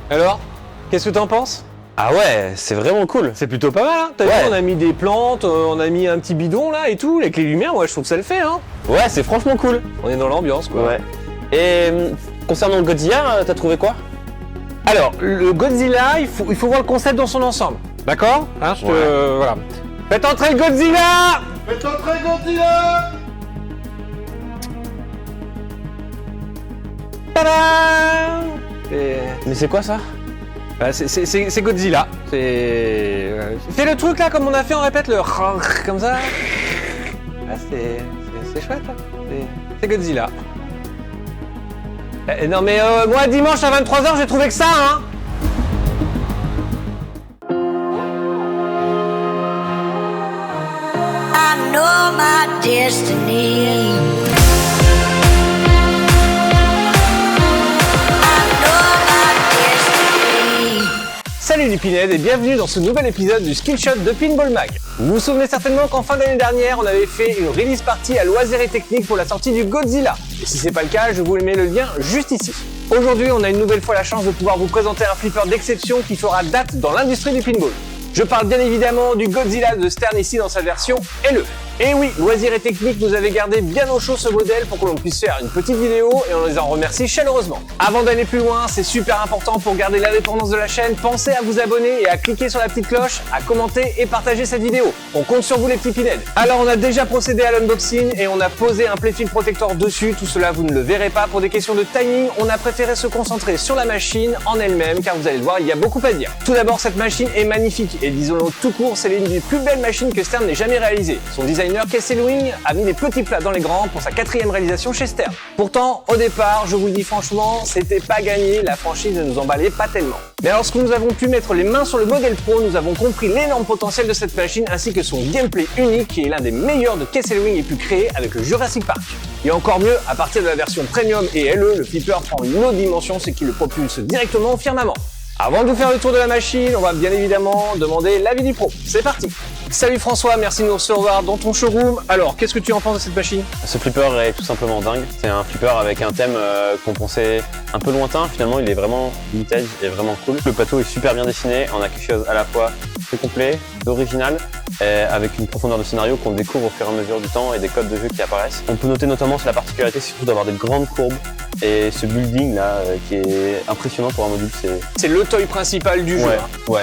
Alors, qu'est-ce que t'en penses? Ah ouais, c'est vraiment cool. C'est plutôt pas mal, hein. T'as vu, on a mis des plantes, on a mis un petit bidon là et tout, avec les lumières, moi je trouve que ça le fait, hein. Ouais, c'est franchement cool. On est dans l'ambiance, quoi. Ouais. Et concernant le Godzilla, t'as trouvé quoi? Alors, le Godzilla, il faut voir le concept dans son ensemble, d'accord, hein, voilà. Faites entrer le Godzilla! Faites entrer Godzilla! Tadam! Mais c'est quoi ça? Bah, c'est Godzilla. Fais le truc là comme on a fait, on répète le comme ça. Ah, c'est chouette là. C'est Godzilla. Non mais moi dimanche à 23h j'ai trouvé que ça, hein. I know my destiny. Salut les pinheads et bienvenue dans ce nouvel épisode du Skillshot de Pinball Mag. Vous vous souvenez certainement qu'en fin d'année dernière, on avait fait une release party à Loisirs et Techniques pour la sortie du Godzilla. Et si c'est pas le cas, je vous mets le lien juste ici. Aujourd'hui, on a une nouvelle fois la chance de pouvoir vous présenter un flipper d'exception qui fera date dans l'industrie du pinball. Je parle bien évidemment du Godzilla de Stern ici dans sa version LE. Et oui, Loisirs et Techniques nous avait gardé bien au chaud ce modèle pour que l'on puisse faire une petite vidéo et on les en remercie chaleureusement. Avant d'aller plus loin, c'est super important pour garder l'indépendance de la chaîne, pensez à vous abonner et à cliquer sur la petite cloche, à commenter et partager cette vidéo. On compte sur vous les petits pinheads. Alors on a déjà procédé à l'unboxing et on a posé un playfield protector dessus, tout cela vous ne le verrez pas pour des questions de timing, on a préféré se concentrer sur la machine en elle-même car vous allez le voir, il y a beaucoup à dire. Tout d'abord, cette machine est magnifique et disons-le tout court, c'est l'une des plus belles machines que Stern n'ait jamais réalisées. Son designer Casey Lewing a mis les petits plats dans les grands pour sa 4e réalisation chez Stern. Pourtant, au départ, je vous le dis franchement, c'était pas gagné, la franchise ne nous emballait pas tellement. Mais lorsque nous avons pu mettre les mains sur le modèle Pro, nous avons compris l'énorme potentiel de cette machine ainsi que son gameplay unique qui est l'un des meilleurs de Casey Lewing ait pu créer avec le Jurassic Park. Et encore mieux, à partir de la version Premium et LE, le flipper prend une autre dimension, c'est qu'il le propulse directement au firmament. Avant de vous faire le tour de la machine, on va bien évidemment demander l'avis du pro. C'est parti! Salut François, merci de nous recevoir dans ton showroom. Alors, qu'est-ce que tu en penses de cette machine? Ce flipper est tout simplement dingue. C'est un flipper avec un thème qu'on pensait un peu lointain. Finalement, il est vraiment vintage et vraiment cool. Le plateau est super bien dessiné. On a quelque chose à la fois très complet, d'original, avec une profondeur de scénario qu'on découvre au fur et à mesure du temps et des codes de jeu qui apparaissent. On peut noter notamment sur la particularité surtout d'avoir des grandes courbes et ce building là qui est impressionnant pour un module. C'est le toy principal du jeu. Ouais,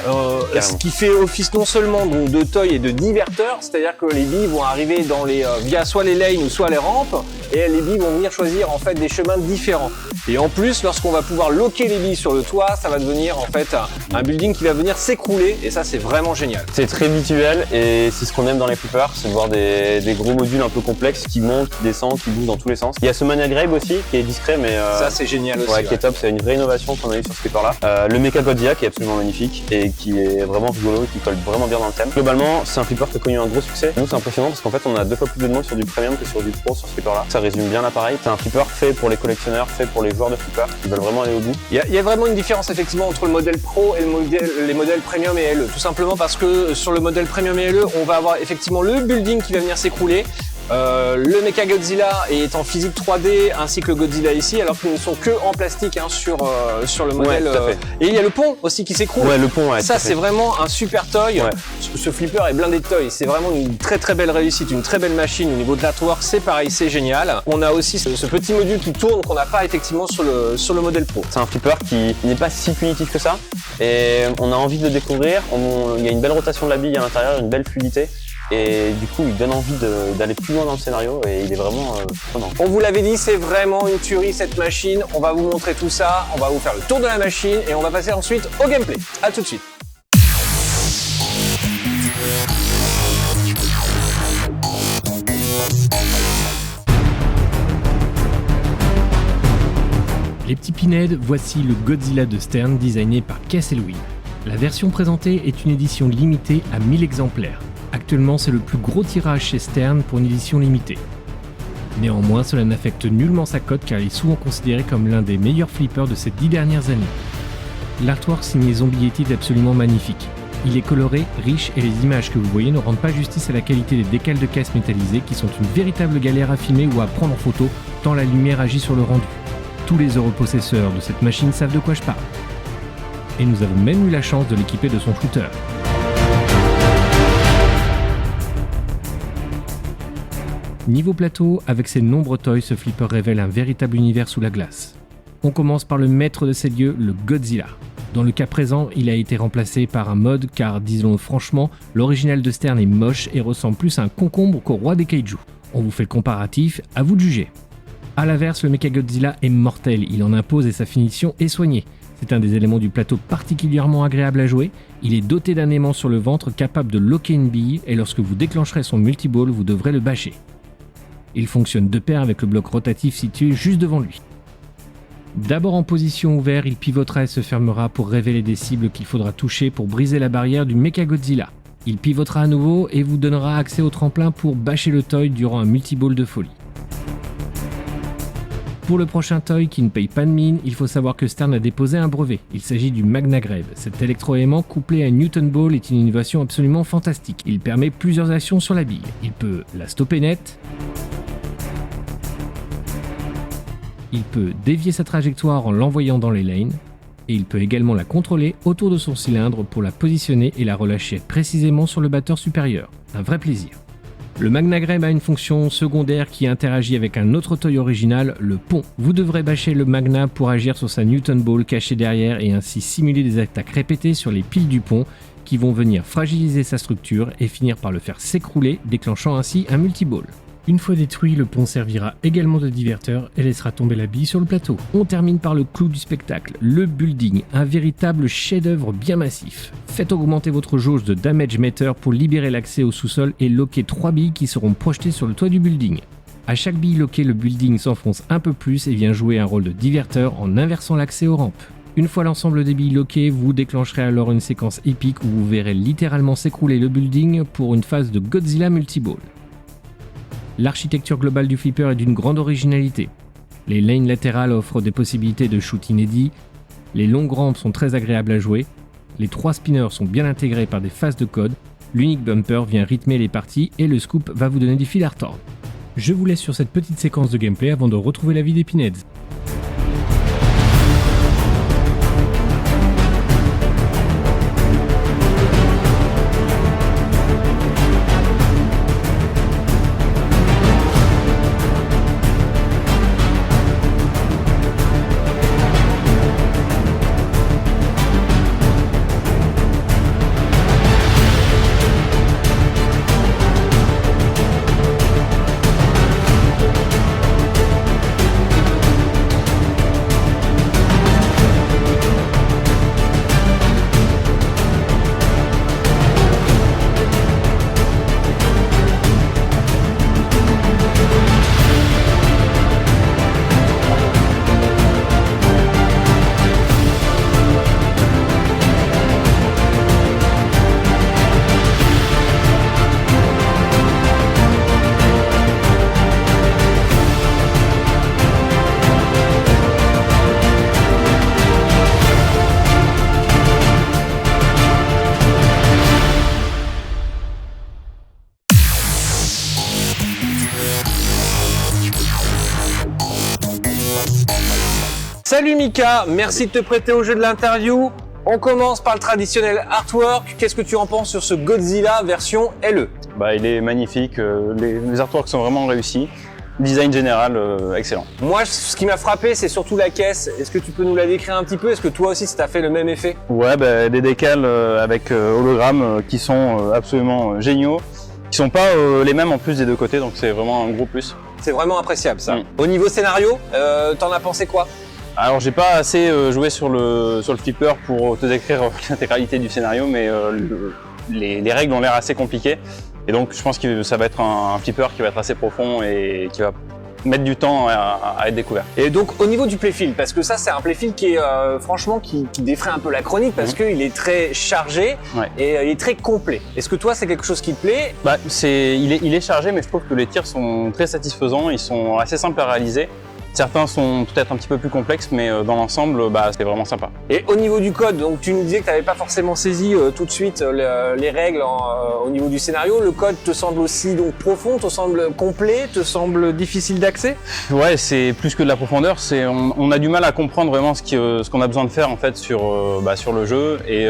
ce qui fait office non seulement donc, de toy et de diverteur, c'est-à-dire que les billes vont arriver dans les via soit les lanes ou soit les rampes et les billes vont venir choisir en fait des chemins différents. Et en plus, lorsqu'on va pouvoir loquer les billes sur le toit, ça va devenir en fait un building qui va venir s'écrouler et ça c'est vraiment génial. C'est très visuel et c'est ce qu'on aime dans les flippers, c'est de voir des gros modules un peu complexes qui montent, qui descendent, qui bougent dans tous les sens. Il y a ce Mania Grape aussi qui est discret mais ça c'est génial aussi. Ouais, qui est top, c'est une vraie innovation qu'on a eu sur ce flipper là. Le Mecha Godzilla qui est absolument magnifique et qui est vraiment rigolo et qui colle vraiment bien dans le thème. Globalement, c'est un flipper qui a connu un gros succès. Nous c'est impressionnant parce qu'en fait on a 2 fois plus de demandes sur du premium que sur du pro sur ce flipper là. Ça résume bien l'appareil. C'est un flipper fait pour les collectionneurs, fait pour les joueurs de flipper qui veulent vraiment aller au bout. Il y a vraiment une différence effectivement entre le modèle Pro et les modèles Premium et LE. Tout simplement parce que sur le modèle Premium et LE, on va avoir effectivement le building qui va venir s'écrouler. Le Mecha Godzilla est en physique 3D ainsi que le Godzilla ici, alors qu'ils ne sont que en plastique hein, sur le modèle. Ouais, tout à fait. Et il y a le pont aussi qui s'écroule. Ouais, le pont, ouais. Ça, c'est vraiment un super toy. Ouais. Ce flipper est blindé de toys. C'est vraiment une très très belle réussite, une très belle machine. Au niveau de l'artwork, c'est pareil, c'est génial. On a aussi ce petit module qui tourne qu'on n'a pas effectivement sur le modèle Pro. C'est un flipper qui n'est pas si punitif que ça et on a envie de le découvrir. Il y a une belle rotation de la bille à l'intérieur, une belle fluidité. Et du coup, il donne envie d'aller plus loin dans le scénario et il est vraiment prenant. On vous l'avait dit, c'est vraiment une tuerie cette machine. On va vous montrer tout ça, on va vous faire le tour de la machine et on va passer ensuite au gameplay. A tout de suite. Les petits pinheads, voici le Godzilla de Stern designé par Casey Lewing. La version présentée est une édition limitée à 1000 exemplaires. Actuellement, c'est le plus gros tirage chez Stern pour une édition limitée. Néanmoins, cela n'affecte nullement sa cote car il est souvent considéré comme l'un des meilleurs flippers de ces 10 dernières années. L'artwork signé Zombie Yeti est absolument magnifique. Il est coloré, riche et les images que vous voyez ne rendent pas justice à la qualité des décals de caisse métallisés qui sont une véritable galère à filmer ou à prendre en photo tant la lumière agit sur le rendu. Tous les heureux possesseurs de cette machine savent de quoi je parle. et nous avons même eu la chance de l'équiper de son shooter. Niveau plateau, avec ses nombreux toys, ce flipper révèle un véritable univers sous la glace. On commence par le maître de ces lieux, le Godzilla. Dans le cas présent, il a été remplacé par un mod car, disons franchement, l'original de Stern est moche et ressemble plus à un concombre qu'au roi des kaiju. On vous fait le comparatif, à vous de juger. A l'inverse, le Mechagodzilla est mortel, il en impose et sa finition est soignée. C'est un des éléments du plateau particulièrement agréable à jouer. Il est doté d'un aimant sur le ventre capable de locker une bille et lorsque vous déclencherez son multiball, vous devrez le bâcher. Il fonctionne de pair avec le bloc rotatif situé juste devant lui. D'abord en position ouverte, il pivotera et se fermera pour révéler des cibles qu'il faudra toucher pour briser la barrière du Mechagodzilla. Il pivotera à nouveau et vous donnera accès au tremplin pour bâcher le toy durant un multiball de folie. Pour le prochain toy qui ne paye pas de mine, il faut savoir que Stern a déposé un brevet. Il s'agit du Magnagreb. Cet électroaimant couplé à une Newton Ball est une innovation absolument fantastique. Il permet plusieurs actions sur la bille. Il peut la stopper net, il peut dévier sa trajectoire en l'envoyant dans les lanes, et il peut également la contrôler autour de son cylindre pour la positionner et la relâcher précisément sur le batteur supérieur. Un vrai plaisir. Le Magnagreb a une fonction secondaire qui interagit avec un autre toy original, le pont. Vous devrez bâcher le Magna pour agir sur sa Newton Ball cachée derrière et ainsi simuler des attaques répétées sur les piles du pont qui vont venir fragiliser sa structure et finir par le faire s'écrouler, déclenchant ainsi un multiball. Une fois détruit, le pont servira également de diverteur et laissera tomber la bille sur le plateau. On termine par le clou du spectacle, le building, un véritable chef-d'œuvre bien massif. Faites augmenter votre jauge de damage meter pour libérer l'accès au sous-sol et locker 3 billes qui seront projetées sur le toit du building. À chaque bille lockée, le building s'enfonce un peu plus et vient jouer un rôle de diverteur en inversant l'accès aux rampes. Une fois l'ensemble des billes lockées, vous déclencherez alors une séquence épique où vous verrez littéralement s'écrouler le building pour une phase de Godzilla multiball. L'architecture globale du flipper est d'une grande originalité. Les lanes latérales offrent des possibilités de shoot inédits, les longues rampes sont très agréables à jouer, les 3 spinners sont bien intégrés par des phases de code, l'unique bumper vient rythmer les parties et le scoop va vous donner du fil à retordre. Je vous laisse sur cette petite séquence de gameplay avant de retrouver l'avis des Pinheads. Salut Mika, merci de te prêter au jeu de l'interview. On commence par le traditionnel artwork. Qu'est-ce que tu en penses sur ce Godzilla version LE? Il est magnifique, les artworks sont vraiment réussis. Design général, excellent. Moi, ce qui m'a frappé, c'est surtout la caisse. Est-ce que tu peux nous la décrire un petit peu? Est-ce que toi aussi, ça t'a fait le même effet? Ouais, des décals avec hologramme qui sont absolument géniaux. Qui sont pas les mêmes en plus des deux côtés, donc c'est vraiment un gros plus. C'est vraiment appréciable ça. Au niveau scénario, t'en as pensé quoi? Alors j'ai pas assez joué sur le flipper pour te décrire l'intégralité du scénario, mais les règles ont l'air assez compliquées. Et donc je pense que ça va être un flipper qui va être assez profond et qui va mettre du temps à être découvert. Et donc au niveau du playfield, parce que ça c'est un playfield qui est franchement qui défraie un peu la chronique parce qu'il est très chargé et il est très complet. Est-ce que toi c'est quelque chose qui te plaît? Il est chargé, mais je trouve que les tirs sont très satisfaisants, ils sont assez simples à réaliser. Certains sont peut-être un petit peu plus complexes, mais dans l'ensemble, c'est vraiment sympa. Et au niveau du code, donc tu nous disais que tu n'avais pas forcément saisi tout de suite les règles au niveau du scénario. Le code te semble aussi donc profond, te semble complet, te semble difficile d'accès? Ouais, c'est plus que de la profondeur. On a du mal à comprendre vraiment ce qu'on a besoin de faire en fait sur le jeu, et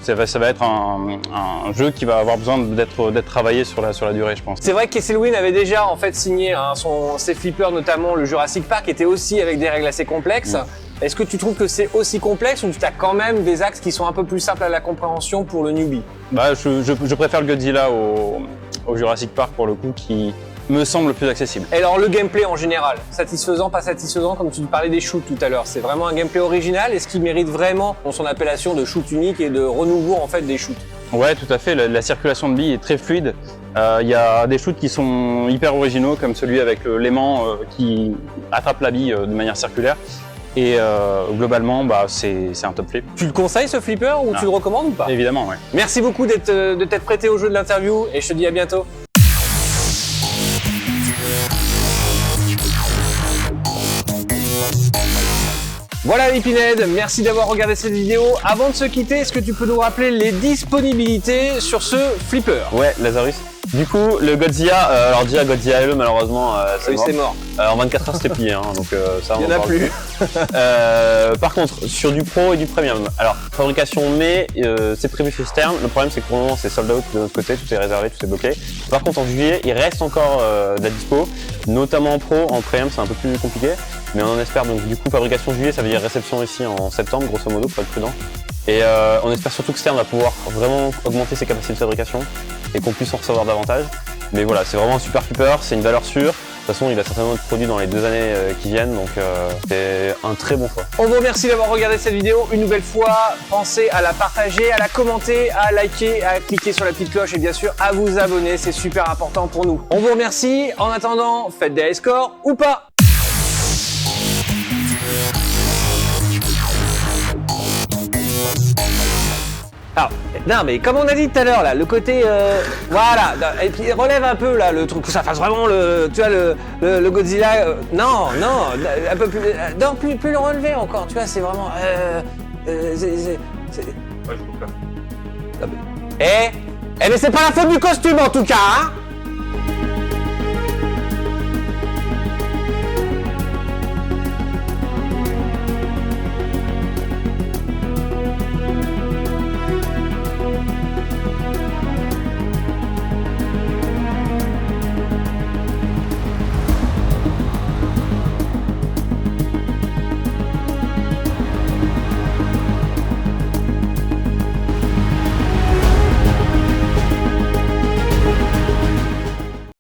ça va être un jeu qui va avoir besoin d'être travaillé sur la durée, je pense. C'est vrai que Kesselwin avait déjà en fait signé ses flippers, notamment le Jurassic Park, était aussi avec des règles assez complexes. Est-ce que tu trouves que c'est aussi complexe, ou tu as quand même des axes qui sont un peu plus simples à la compréhension pour le newbie? Je préfère le Godzilla au Jurassic Park pour le coup, qui me semble le plus accessible. Et alors le gameplay en général, satisfaisant, pas satisfaisant, comme tu parlais des shoots tout à l'heure, c'est vraiment un gameplay original? Est-ce qu'il mérite vraiment son appellation de shoot unique et de renouveau en fait des shoots? Ouais, tout à fait. La circulation de billes est très fluide. Il y a des shoots qui sont hyper originaux, comme celui avec l'aimant qui attrape la bille de manière circulaire. Et globalement, c'est un top flip. Tu le conseilles ce flipper, ou tu le recommandes ou pas? Évidemment, ouais. Merci beaucoup de t'être prêté au jeu de l'interview, et je te dis à bientôt. Voilà les Pinheads, merci d'avoir regardé cette vidéo. Avant de se quitter, est-ce que tu peux nous rappeler les disponibilités sur ce flipper? Ouais, Lazarus. Du coup, le Godzilla, alors déjà Godzilla LE, malheureusement, c'est mort. En 24 heures, c'était plié, hein, donc ça, il on n'y en a parle plus. Par contre, sur du Pro et du Premium, alors fabrication mai, c'est prévu chez Stern. Le problème, c'est que pour le moment, c'est sold out de notre côté, tout est réservé, tout est bloqué. Par contre, en juillet, il reste encore de la dispo, notamment en Pro. En Premium, c'est un peu plus compliqué, mais on en espère. Donc du coup, fabrication juillet, ça veut dire réception ici en septembre, grosso modo, pour être prudent. Et on espère surtout que Stern va pouvoir vraiment augmenter ses capacités de fabrication et qu'on puisse en recevoir davantage. Mais voilà, c'est vraiment un super flipper, c'est une valeur sûre. De toute façon, il va certainement être produit dans les 2 années qui viennent, donc c'est un très bon choix. On vous remercie d'avoir regardé cette vidéo une nouvelle fois. Pensez à la partager, à la commenter, à liker, à cliquer sur la petite cloche et bien sûr à vous abonner, c'est super important pour nous. On vous remercie. En attendant, faites des high scores ou pas. Alors, non mais comme on a dit tout à l'heure là, le côté voilà, et puis relève un peu là le truc, que ça fasse vraiment le Godzilla, non, un peu plus, non, plus le relever encore, tu vois, c'est vraiment Ouais, je coupe là. mais c'est pas la faute du costume en tout cas, hein.